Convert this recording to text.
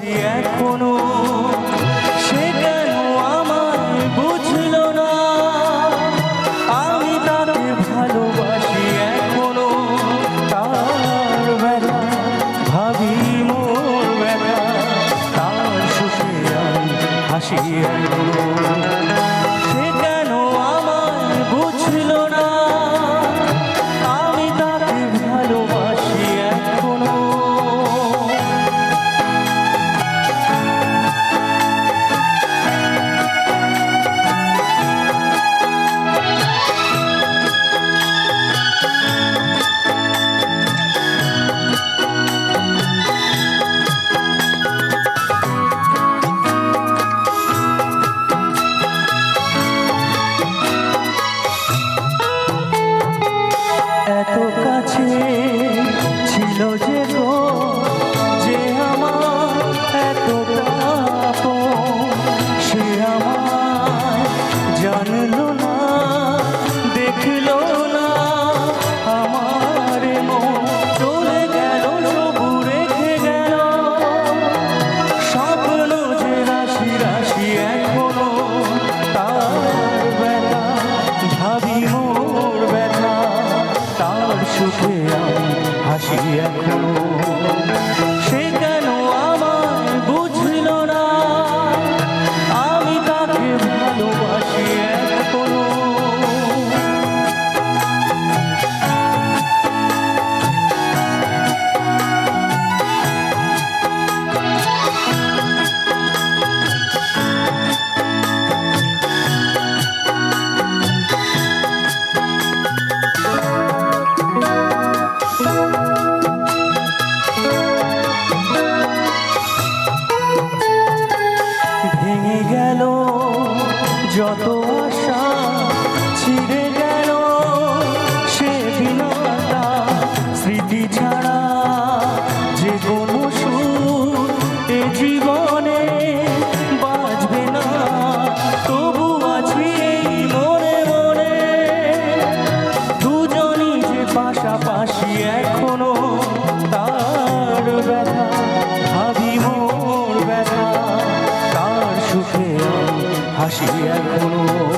এখনো সে কেন আমায় বুঝলো না, আমি তাকে ভালোবাসি এখনো। তার ব্যথা ভাবি মোর ব্যথা, তার সুখে আমি হাসি এখনো। সে কেন আমায় বুঝলো না, আমি তাকে ভালোবাসি এখনো। এত কাছে ছিল যে গো, যে আমার এতটা আপন, সে আমায় জানলো না, দেখলো না আমার মন। চলে গেল সবু রেখে গেল, স্বপ্ন যে রাশি রাশি এখনো। তার ব্যথা ভাবি মোর ব্যথা, তার সুখে আমি হাসি এখনো। সে কেন আমায় বুঝলো না, আমি তাকে ভালোবাসি এখনো। ভেঙে গেল যত আশা, ছিঁড়ে গেল সে বিনাটা। স্মৃতি ছাড়া যে কোনো সুর এ জীবনে বাজবে না, তবু আছি এই মনে মনে। দুজনই যে পাশাপাশি এখনো, তার ব্যথা ভাবি মোর ব্যথা, তার সুখে আমি হাসি এখনো।